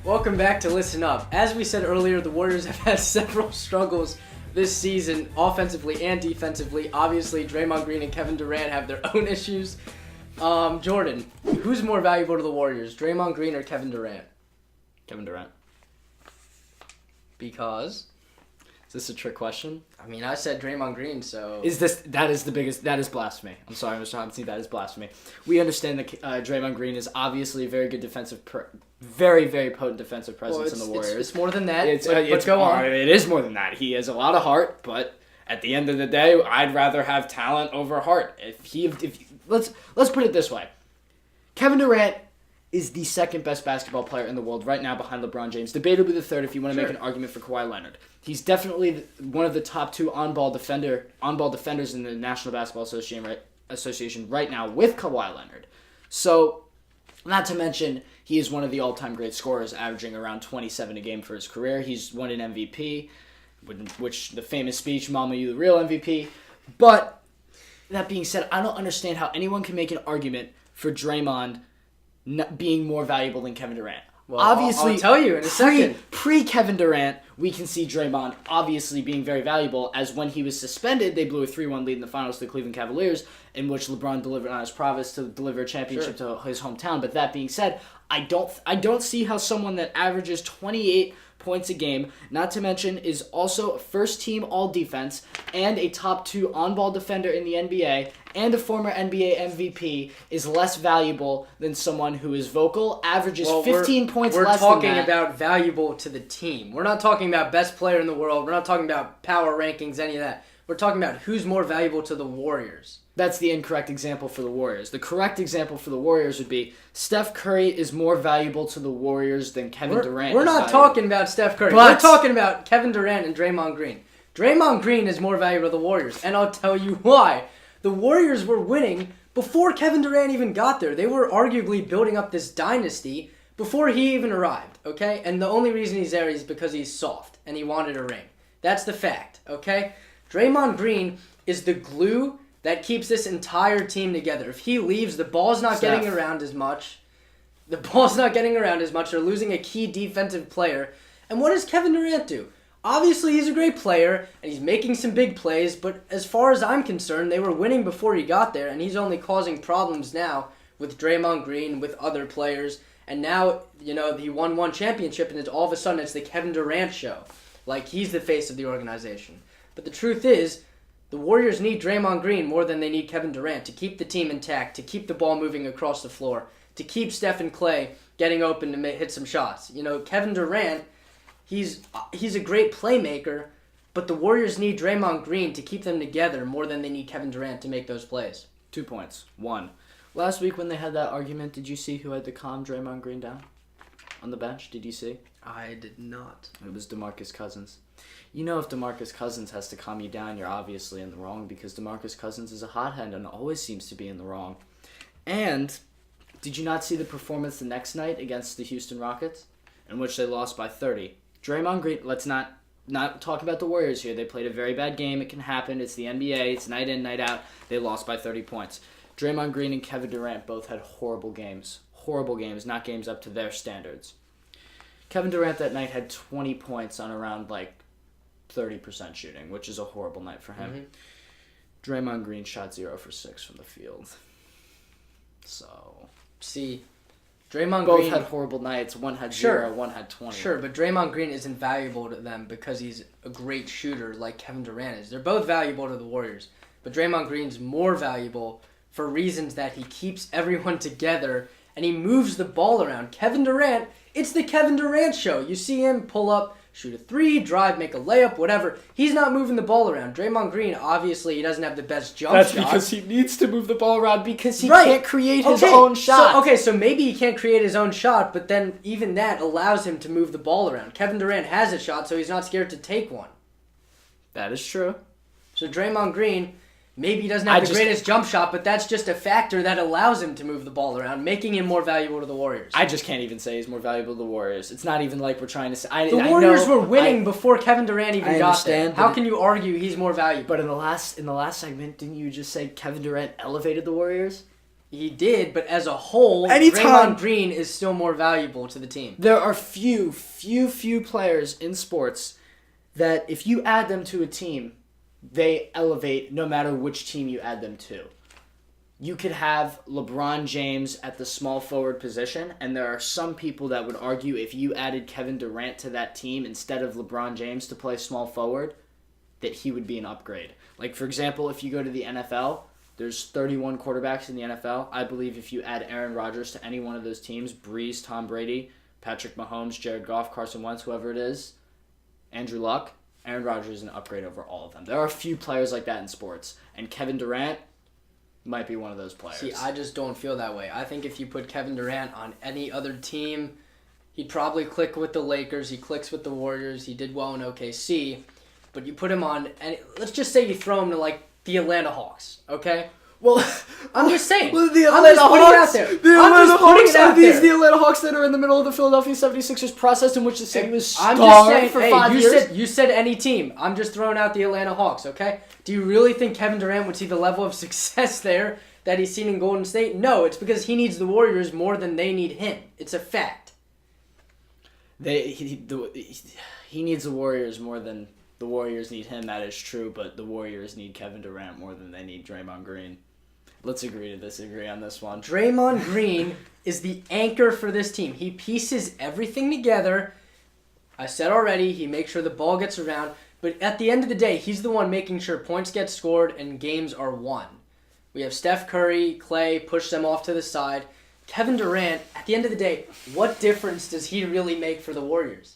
Welcome back to Listen Up. As we said earlier, the Warriors have had several struggles this season, offensively and defensively. Obviously, Draymond Green and Kevin Durant have their own issues. Jordan, who's more valuable to the Warriors, Draymond Green or Kevin Durant? Kevin Durant. Because? Is this a trick question? I mean, I said Draymond Green, so... That is blasphemy. I'm sorry, Mr. Hoppenstein, that is blasphemy. We understand that Draymond Green is obviously a very good very, very potent defensive presence in the Warriors. It's more than that, but go on. It is more than that. He has a lot of heart, but at the end of the day, I'd rather have talent over heart. Let's put it this way. Kevin Durant is the second best basketball player in the world right now behind LeBron James. Debatably the third if you want to make an argument for Kawhi Leonard. He's definitely one of the top two on-ball defenders in the National Basketball Association right now with Kawhi Leonard. So, not to mention, he is one of the all-time great scorers, averaging around 27 a game for his career. He's won an MVP, which the famous speech, "Mama, you the real MVP." But, that being said, I don't understand how anyone can make an argument for Draymond being more valuable than Kevin Durant. Well, obviously, I'll tell you in a second. Pre-Kevin Durant, we can see Draymond obviously being very valuable, as when he was suspended, they blew a 3-1 lead in the finals to the Cleveland Cavaliers, in which LeBron delivered on his promise to deliver a championship to his hometown. But that being said, I don't see how someone that averages 28 points a game, not to mention is also a first-team all-defense and a top 2 on-ball defender in the NBA and a former NBA MVP is less valuable than someone who is vocal, averages 15 points less than that. We're talking about valuable to the team. We're not talking about best player in the world. We're not talking about power rankings, any of that. We're talking about who's more valuable to the Warriors. That's the incorrect example for the Warriors. The correct example for the Warriors would be Steph Curry is more valuable to the Warriors than Kevin Durant. We're not talking about Steph Curry. We're talking about Kevin Durant and Draymond Green. Draymond Green is more valuable to the Warriors, and I'll tell you why. The Warriors were winning before Kevin Durant even got there. They were arguably building up this dynasty before he even arrived, okay? And the only reason he's there is because he's soft and he wanted a ring. That's the fact, okay? Draymond Green is the glue that keeps this entire team together. If he leaves, the ball's not getting around as much. They're losing a key defensive player. And what does Kevin Durant do? Obviously, he's a great player, and he's making some big plays, but as far as I'm concerned, they were winning before he got there, and he's only causing problems now with Draymond Green, with other players, and now, he won one championship, and all of a sudden it's the Kevin Durant show. Like, he's the face of the organization. But the truth is, the Warriors need Draymond Green more than they need Kevin Durant to keep the team intact, to keep the ball moving across the floor, to keep Steph and Clay getting open to hit some shots. Kevin Durant, he's a great playmaker, but the Warriors need Draymond Green to keep them together more than they need Kevin Durant to make those plays. 2 points. 1. Last week when they had that argument, did you see who had to calm Draymond Green down on the bench? Did you see? I did not. It was DeMarcus Cousins. If DeMarcus Cousins has to calm you down, you're obviously in the wrong, because DeMarcus Cousins is a hothead and always seems to be in the wrong. And did you not see the performance the next night against the Houston Rockets, in which they lost by 30? Draymond Green, let's not talk about the Warriors here. They played a very bad game. It can happen. It's the NBA. It's night in, night out. They lost by 30 points. Draymond Green and Kevin Durant both had horrible games. Horrible games, not games up to their standards. Kevin Durant that night had 20 points on around 30% shooting, which is a horrible night for him. Mm-hmm. Draymond Green shot 0 for 6 from the field. So, see, Draymond both Green had horrible nights. One had 0, one had 20. Sure, but Draymond Green isn't valuable to them because he's a great shooter like Kevin Durant is. They're both valuable to the Warriors, but Draymond Green's more valuable for reasons that he keeps everyone together and he moves the ball around. Kevin Durant, it's the Kevin Durant show. You see him pull up, shoot a 3, drive, make a layup, whatever. He's not moving the ball around. Draymond Green, obviously, he doesn't have the best jump shot. That's because he needs to move the ball around because he can't create his own shot. So maybe he can't create his own shot, but then even that allows him to move the ball around. Kevin Durant has a shot, so he's not scared to take one. That is true. So Draymond Green, maybe he doesn't have the greatest jump shot, but that's just a factor that allows him to move the ball around, making him more valuable to the Warriors. I just can't even say he's more valuable to the Warriors. It's not even like we're trying to say... The Warriors were winning before Kevin Durant even got there. How can you argue he's more valuable? But in the last segment, didn't you just say Kevin Durant elevated the Warriors? He did, but as a whole, Anytime, Draymond Green is still more valuable to the team. There are few players in sports that if you add them to a team, they elevate no matter which team you add them to. You could have LeBron James at the small forward position, and there are some people that would argue if you added Kevin Durant to that team instead of LeBron James to play small forward, that he would be an upgrade. Like, for example, if you go to the NFL, there's 31 quarterbacks in the NFL. I believe if you add Aaron Rodgers to any one of those teams, Breeze, Tom Brady, Patrick Mahomes, Jared Goff, Carson Wentz, whoever it is, Andrew Luck, Aaron Rodgers is an upgrade over all of them. There are a few players like that in sports, and Kevin Durant might be one of those players. See, I just don't feel that way. I think if you put Kevin Durant on any other team, he'd probably click with the Lakers. He clicks with the Warriors. He did well in OKC. But you put him on, and let's just say you throw him to, like, the Atlanta Hawks, okay? Well, I'm just saying. Well, the Atlanta Hawks. The Atlanta Hawks that are in the middle of the Philadelphia 76ers process in which the city was starved for 5 years. You said any team. I'm just throwing out the Atlanta Hawks, okay? Do you really think Kevin Durant would see the level of success there that he's seen in Golden State? No, it's because he needs the Warriors more than they need him. It's a fact. He needs the Warriors more than the Warriors need him. That is true, but the Warriors need Kevin Durant more than they need Draymond Green. Let's agree to disagree on this one. Draymond Green is the anchor for this team. He pieces everything together. I said already, he makes sure the ball gets around. But at the end of the day, he's the one making sure points get scored and games are won. We have Steph Curry, Clay, push them off to the side. Kevin Durant, at the end of the day, what difference does he really make for the Warriors?